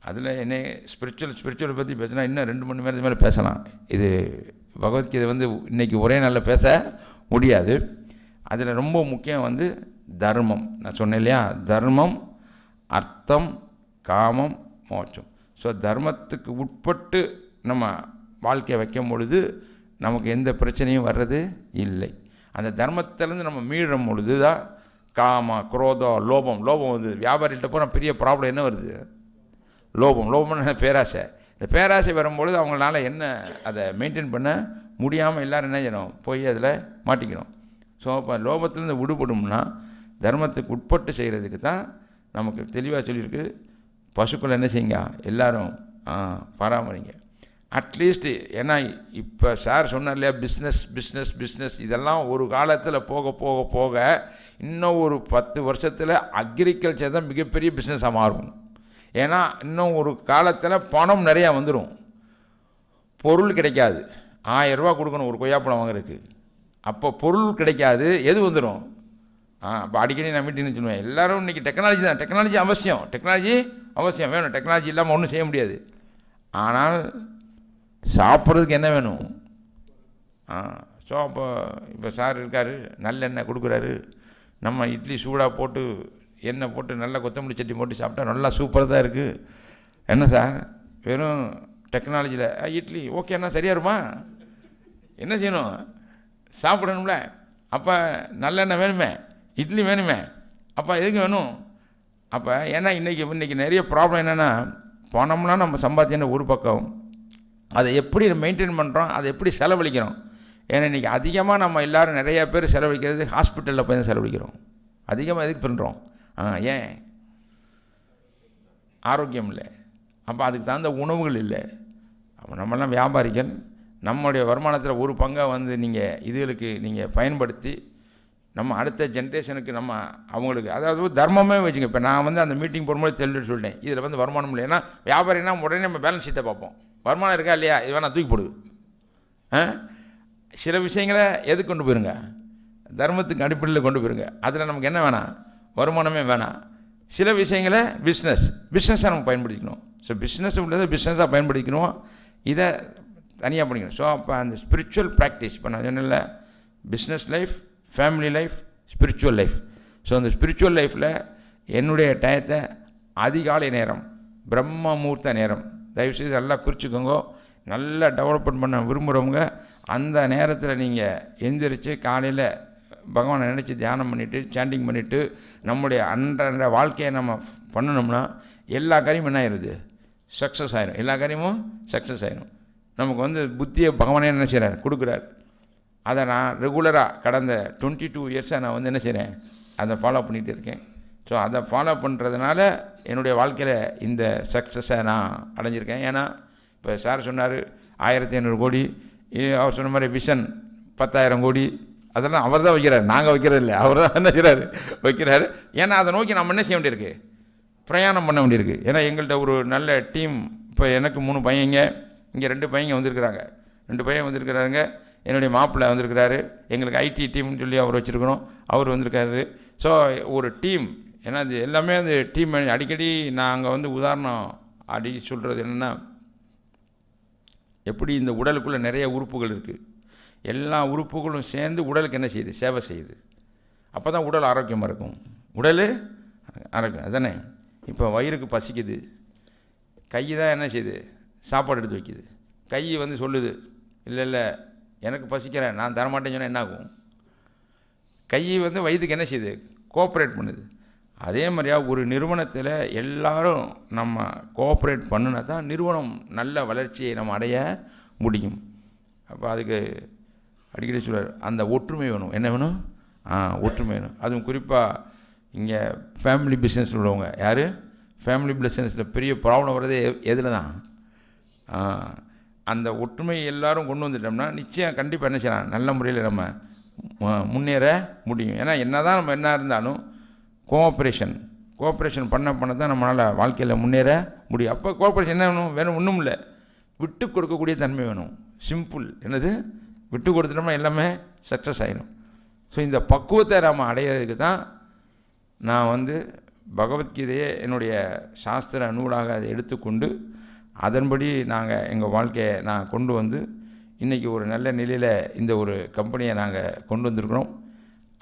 அதில் என்ன ஸ்பிரிச்சுவல் பற்றி பேசினா இன்னும் 2 மணி நேரத்துக்கு மேலே பேசலாம். இது பகவத்கீதை வந்து இன்றைக்கி ஒரே நாளில் பேச முடியாது. அதில் ரொம்ப முக்கியம் வந்து தர்மம். நான் சொன்னேன் இல்லையா, தர்மம், அர்த்தம், காமம், மோட்சம். ஸோ தர்மத்துக்கு உட்பட்டு நம்ம வாழ்க்கையை வைக்கும் பொழுது நமக்கு எந்த பிரச்சனையும் வர்றது இல்லை. அந்த தர்மத்திலேருந்து நம்ம மீறும் பொழுது தான் காம, குரோதம், லோபம். லோபம் வந்து வியாபாரிகிட்ட போகிற பெரிய ப்ராப்ளம் என்ன வருது? லோபம். லோபம்னு பேராசை. இந்த பேராசை வரும்பொழுது அவங்களால என்ன அதை மெயின்டைன் பண்ண முடியாமல் எல்லோரும் என்ன செய்யணும், போய் அதில் மாட்டிக்கணும். ஸோ இப்போ லோபத்திலேருந்து விடுபடும்னா தர்மத்துக்கு உட்பட்டு செய்கிறதுக்கு தான் நமக்கு தெளிவாக சொல்லியிருக்கு. பசுக்கள் என்ன செய்யுங்க, எல்லோரும் பராமரிங்க அட்லீஸ்ட்டு. ஏன்னா இப்போ சார் சொன்னார் இல்லையா, பிஸ்னஸ் பிஸ்னஸ் பிஸ்னஸ், இதெல்லாம் ஒரு காலத்தில் போக போக போக இன்னும் ஒரு 10 வருஷத்தில் அக்ரிகல்ச்சர் தான் மிகப்பெரிய பிஸ்னஸாக மாறும். ஏன்னா இன்னும் ஒரு காலத்தில் பணம் நிறையா வந்துடும், பொருள் கிடைக்காது. 1000 ரூபா கொடுக்கணும் ஒரு கொய்யாப்பழம் வாங்குறதுக்கு. அப்போ பொருள் கிடைக்காது, எது வந்துடும்? அப்போ அடிக்கடி நான் மீட்டிங்னு சொல்லுவேன், எல்லோரும் இன்றைக்கி டெக்னாலஜி தான். டெக்னாலஜி அவசியம், டெக்னாலஜி அவசியம் வேணும். டெக்னாலஜி இல்லாமல் ஒன்றும் செய்ய முடியாது. ஆனால் சாப்பிட்றதுக்கு என்ன வேணும்? ஸோ இப்போ சார் இருக்கார், நல்லெண்ணெய் கொடுக்குறாரு. நம்ம இட்லி சூடாக போட்டு எண்ணெய் போட்டு நல்லா கொத்தமல்லி சட்னி போட்டு சாப்பிட்டா நல்லா சூப்பராக தான் இருக்குது. என்ன சார் வெறும் டெக்னாலஜியில் இட்லி ஓகேண்ணா சரியாக இருமா? என்ன செய்யணும்? சாப்பிடணும்ல. அப்போ நல்லெண்ணெய் வேணுமே, இட்லி வேணுமே. அப்போ எதுக்கு வேணும்? அப்போ ஏன்னா இன்றைக்கி நிறைய ப்ராப்ளம் என்னென்னா, பணம்னா நம்ம சம்பாத்தியம் ஒரு பக்கம், அதை எப்படி மெயின்டைன் பண்ணுறோம், அதை எப்படி செலவழிக்கிறோம். ஏன்னா இன்றைக்கி அதிகமாக நம்ம எல்லோரும் நிறையா பேர் செலவழிக்கிறது ஹாஸ்பிட்டலில் போய் தான் செலவழிக்கிறோம். அதிகமாக எதுக்கு பண்ணுறோம்? ஏன்? ஆரோக்கியம் இல்லை. அப்போ அதுக்கு தகுந்த உணவுகள் இல்லை. அப்போ நம்மளாம் வியாபாரிகள், நம்முடைய வருமானத்தில் ஒரு பங்கை வந்து நீங்கள் இதுகளுக்கு நீங்கள் பயன்படுத்தி நம்ம அடுத்த ஜென்ரேஷனுக்கு நம்ம அவங்களுக்கு, அதாவது தர்மமே வச்சுங்க. இப்போ நான் வந்து அந்த மீட்டிங் போகும்போது தெளிவு சொல்லிட்டேன், இதில் வந்து வருமானம் இல்லை. ஏன்னா வியாபாரினா உடனே நம்ம பேலன்ஸ் ஷீட்டை பார்ப்போம், வருமானம் இருக்கா இல்லையா, இது வேணா தூக்கி போடு. சில விஷயங்களை எதுக்கு கொண்டு போயிருங்க, தர்மத்துக்கு அடிப்படையில் கொண்டு போயிருங்க. அதில் நமக்கு என்ன வேணாம், வருமானமே வேணாம். சில விஷயங்களை பிஸ்னஸாக நம்ம பயன்படுத்திக்கணும். ஸோ பிஸ்னஸ் உள்ளதை பிஸ்னஸாக பயன்படுத்திக்கணும், இதை தனியாக பண்ணிக்கணும். ஸோ அப்போ அந்த ஸ்பிரிச்சுவல் ப்ராக்டிஸ் இப்போ நான் சொன்னல, business life, family life, spiritual life. So அந்த ஸ்பிரிச்சுவல் லைஃப்பில் என்னுடைய டயத்தை அதிகாலை நேரம், பிரம்ம முகூர்த்த நேரம், தயவுசெய்து நல்லா குறிச்சிக்கோங்க. நல்லா டெவலப்மெண்ட் பண்ண விரும்புகிறவங்க அந்த நேரத்தில் நீங்கள் எந்திரிச்சு காலையில் பகவானை நினச்சி தியானம் பண்ணிவிட்டு சாண்டிங் பண்ணிவிட்டு நம்முடைய அன்றாட வாழ்க்கையை நம்ம பண்ணணும்னா எல்லா காரியமும் என்ன ஆயிடுது, சக்ஸஸ் ஆயிடும். எல்லா காரியமும் சக்ஸஸ் ஆயிடும். நமக்கு வந்து புத்தியை பகவானே என்ன செய்கிறார், கொடுக்குறார். அதை நான் ரெகுலராக கடந்த 22 இயர்ஸாக நான் வந்து என்ன செய்கிறேன், அதை ஃபாலோ பண்ணிகிட்டு இருக்கேன். ஸோ அதை ஃபாலோ பண்ணுறதுனால என்னுடைய வாழ்க்கையில் இந்த சக்ஸஸை நான் அடைஞ்சிருக்கேன். ஏன்னா இப்போ சார் சொன்னார் 1500 கோடி, அவர் சொன்ன மாதிரி விஷன் 10,000 கோடி, அதெல்லாம் அவர் தான் வைக்கிறார், நாங்கள் வைக்கிறது இல்லை. அவர் தான் என்ன செய்கிறார், வைக்கிறாரு. ஏன்னா அதை நோக்கி நம்ம என்ன செய்ய வேண்டியிருக்கு, பிரயாணம் பண்ண வேண்டியிருக்கு. ஏன்னா எங்கள்கிட்ட ஒரு நல்ல டீம், இப்போ எனக்கு 3 பையங்க, இங்கே 2 பையங்க வந்திருக்கிறாங்க, 2 பையன் வந்திருக்கிறாங்க. என்னுடைய மாப்பிள்ளை வந்திருக்கிறாரு. எங்களுக்கு ஐடி டீம்னு சொல்லி அவர் வச்சுருக்கணும், அவர் வந்திருக்காரு. ஸோ ஒரு டீம், ஏன்னா அது எல்லாமே அந்த டீம். அடிக்கடி நாங்கள் வந்து உதாரணம் அடிக்கடி சொல்கிறது என்னென்னா, எப்படி இந்த உடலுக்குள்ளே நிறைய உறுப்புகள் இருக்குது, எல்லா உறுப்புகளும் சேர்ந்து உடலுக்கு என்ன செய்யுது, சேவை செய்யுது. அப்போ தான் உடல் ஆரோக்கியமாக இருக்கும். உடல் ஆரோக்கியம் அதானே. இப்போ வயிறுக்கு பசிக்குது, கை தான் என்ன செய்யுது, சாப்பாடு எடுத்து வைக்குது. கை வந்து சொல்லுது, இல்லை எனக்கு பசிக்கிறேன், நான் தரமாட்டேன்னு சொன்னால் என்ன ஆகும்? கை வந்து வயிற்றுக்கு என்ன செய்யுது, கோஆப்ரேட் பண்ணுது. அதே மாதிரியா ஒரு நிறுவனத்தில் எல்லாரும் நம்ம கோஆப்ரேட் பண்ணினா தான் நிறுவனம் நல்ல வளர்ச்சியை நம்ம அடைய முடியும். அப்போ அதுக்கு அடிக்கடி சொல்வார், அந்த ஒற்றுமை வேணும். என்ன வேணும்? ஒற்றுமை வேணும். அதுவும் குறிப்பாக இங்கே ஃபேமிலி பிஸ்னஸ் உள்ளவங்க யார், ஃபேமிலி பிஸ்னஸில் பெரிய ப்ராப்ளம் வர்றதே எதில் தான், அந்த ஒற்றுமை எல்லாரும் கொண்டு வந்துட்டோம்னா நிச்சயம் கண்டிப்பாக என்ன செய்யலாம், நல்ல முறையில் நம்ம முன்னேற முடியும். ஏன்னா என்ன தான் நம்ம என்ன இருந்தாலும் கோஆப்ரேஷன் பண்ண தான் நம்மளால் வாழ்க்கையில் முன்னேற முடியும். அப்போ கோஆப்ரேஷன் என்ன வேணும், ஒன்றும் இல்லை, விட்டு கொடுக்கக்கூடிய தன்மை வேணும். சிம்பிள். என்னது, விட்டு கொடுத்துட்டோம்னா எல்லாமே சக்ஸஸ் ஆகிடும். ஸோ இந்த பக்குவத்தை நாம் அடையிறதுக்கு தான் நான் வந்து பகவத்கீதையை என்னுடைய சாஸ்திர நூலாக அதை எடுத்துக்கொண்டு அதன்படி நாங்கள் எங்கள் வாழ்க்கையை நான் கொண்டு வந்து இன்றைக்கி ஒரு நல்ல நிலையில் இந்த ஒரு கம்பெனியை நாங்கள் கொண்டு வந்திருக்கிறோம்.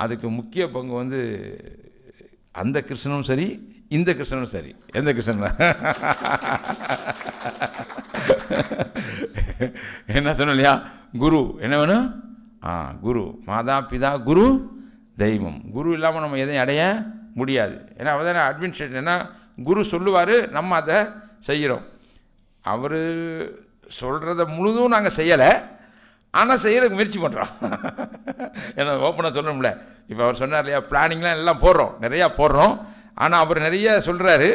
அதுக்கு முக்கிய பங்கு வந்து அந்த கிருஷ்ணனும் சரி, இந்த கிருஷ்ணனும் சரி. எந்த கிருஷ்ணன் என்ன சொன்ன இல்லையா? குரு என்ன வேணும்? குரு, மாதா பிதா குரு தெய்வம். குரு இல்லாமல் நம்ம எதையும் அடைய முடியாது. ஏன்னா அவர் தானே அட்மினிஸ்ட்ரேட்டர். ஏன்னா குரு சொல்லுவார், நம்ம அதை செய்கிறோம். அவர் சொல்கிறத முழுதும் நாங்கள் செய்யலை, ஆனால் செய்யறதுக்கு முயற்சி பண்ணுறோம். ஏன்னா ஓப்பனாக சொல்லணும்ல. இப்போ அவர் சொன்னார் இல்லையா, பிளானிங்லாம் எல்லாம் போடுறோம், நிறையா போடுறோம். ஆனால் அவர் நிறைய சொல்கிறாரு,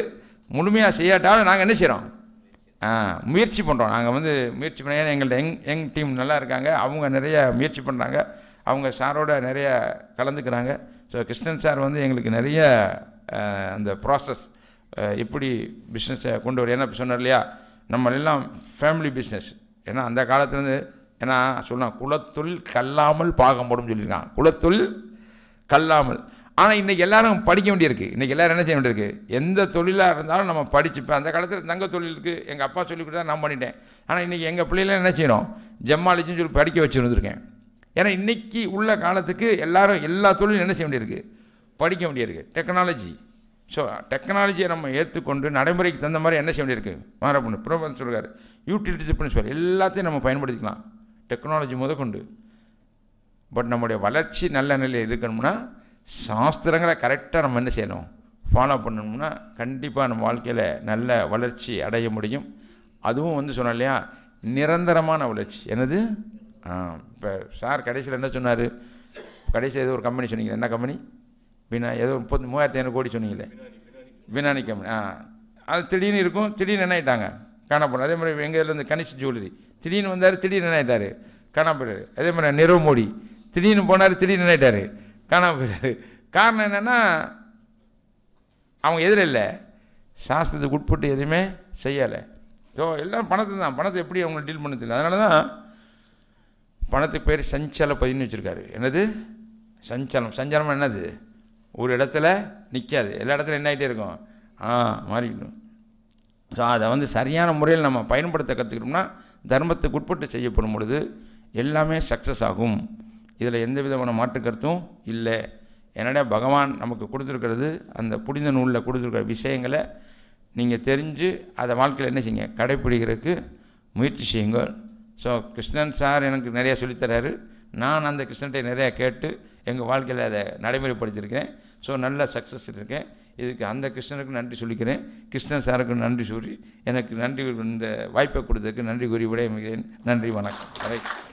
முழுமையாக செய்யாட்டாலும் நாங்கள் என்ன செய்கிறோம்? முயற்சி பண்ணுறோம். நாங்கள் வந்து முயற்சி பண்ண, எங்கள்கிட்ட யங் டீம் நல்லா இருக்காங்க, அவங்க நிறைய முயற்சி பண்ணுறாங்க, அவங்க சாரோட நிறைய கலந்துக்கிறாங்க. ஸோ கிருஷ்ணன் சார் வந்து எங்களுக்கு நிறைய அந்த ப்ராசஸ் எப்படி பிஸ்னஸை கொண்டு வர. ஏன்னா இப்போ சொன்னார் இல்லையா, நம்ம எல்லாம் ஃபேமிலி பிஸ்னஸ். ஏன்னா அந்த காலத்துலேருந்து ஏன்னா சொன்னால் குலத்தொழில் கல்லாமல் பாகம்படும் சொல்லியிருக்காங்க. குலத்தொழில் கல்லாமல். ஆனால் இன்றைக்கி எல்லோரும் படிக்க வேண்டியிருக்கு. இன்றைக்கி எல்லோரும் என்ன செய்ய வேண்டியிருக்கு? எந்த தொழிலாக இருந்தாலும் நம்ம படிச்சுப்பேன். அந்த காலத்தில் தங்க தொழிலுக்கு எங்கள் அப்பா சொல்லி கொடுத்தா நான் பண்ணிட்டேன். ஆனால் இன்றைக்கி எங்கள் பிள்ளைலாம் என்ன செய்யணும்? ஜம்மாலிச்சுன்னு சொல்லி படிக்க வச்சுருந்துருக்கேன். ஏன்னா இன்றைக்கி உள்ள காலத்துக்கு எல்லோரும் எல்லா தொழிலும் என்ன செய்ய வேண்டியிருக்கு? படிக்க வேண்டியிருக்கு. டெக்னாலஜி. ஸோ டெக்னாலஜியை நம்ம ஏற்றுக்கொண்டு நடைமுறைக்கு தகுந்த மாதிரி என்ன செய்ய வேண்டியிருக்கு? மாறப்பண்ணு புரோபன் சொல்கிறார், யூட்டிலிட்டிஸ் பிரின்சிபல் எல்லாத்தையும் நம்ம பயன்படுத்திக்கலாம், டெக்னாலஜி முதற்கொண்டு. பட் நம்முடைய வளர்ச்சி நல்ல நிலையில் இருக்கணும்னா சாஸ்திரங்களை கரெக்டாக நம்ம என்ன செய்யணும்? ஃபாலோ பண்ணணும்னா கண்டிப்பாக நம்ம வாழ்க்கையில் நல்ல வளர்ச்சி அடைய முடியும். அதுவும் வந்து சொன்னோம் இல்லையா, நிரந்தரமான வளர்ச்சி. என்னது? இப்போ சார் கடைசியில் என்ன சொன்னார்? கடைசியில் ஏதோ ஒரு கம்பெனி சொன்னீங்க, என்ன கம்பெனி? ஏதோ 33,500 கோடி சொன்னீங்களே, வினானி கம்பெனி. அது திடீர்னு இருக்கும், திடீர்னு என்ன ஆகிட்டாங்க? காணப்படும். அதே மாதிரி எங்கள் இதில் இருந்து கனிஷ் ஜுவல்லரி திடீர்னு வந்தார், திடீர்னு என்ன ஆகிட்டார்? காணப்படுறாரு. அதே மாதிரி நிரவ் மோடி திடீர்னு போனார், திடீர்னு என்ன ஆகிட்டார்? காணப்படுறாரு. காரணம் என்னென்னா அவங்க எதிர இல்லை, சாஸ்திரத்துக்கு உட்பட்டு எதுவுமே செய்யலை. ஸோ எல்லாம் பணத்தை தான், பணத்தை எப்படி அவங்க டீல் பண்ண தெரியல. அதனால தான் பணத்துக்கு பேர் சஞ்சல பதின்னு வச்சுருக்காரு. என்னது? சஞ்சலம். சஞ்சலம் என்னது? ஒரு இடத்துல நிற்காது, எல்லா இடத்துல என்ன ஆகிட்டே இருக்கும்? மாறிக்கணும். ஸோ அதை வந்து சரியான முறையில் நம்ம பயன்படுத்த கற்றுக்கிட்டோம்னா, தர்மத்துக்கு உட்பட்டு செய்யப்படும் பொழுது எல்லாமே சக்ஸஸ் ஆகும். இதில் எந்த விதமான மாற்று கருத்தும் இல்லை. என்னடா பகவான் நமக்கு கொடுத்துருக்கிறது, அந்த புனித நூலில் கொடுத்துருக்கிற விஷயங்களை நீங்கள் தெரிஞ்சு அதை வாழ்க்கையில் என்ன செய்யுங்க? கடைப்பிடிக்கிறதுக்கு முயற்சி செய்யுங்கள். ஸோ கிருஷ்ணன் சார் எனக்கு நிறையா சொல்லித்தராரு. நான் அந்த கிருஷ்ணன்ட்டை நிறையா கேட்டு எங்கள் வாழ்க்கையில் அதை நடைமுறைப்படுத்தியிருக்கேன். ஸோ நல்ல சக்ஸஸ் இருக்கேன். இதுக்கு அந்த கிருஷ்ணனுக்கு நன்றி சொல்லிக்கிறேன். கிருஷ்ணன் சாருக்கு நன்றி சொல்லி எனக்கு நன்றி, இந்த வாய்ப்பை கொடுத்ததுக்கு நன்றி கூறி விடையமைகிறேன். நன்றி, வணக்கம்.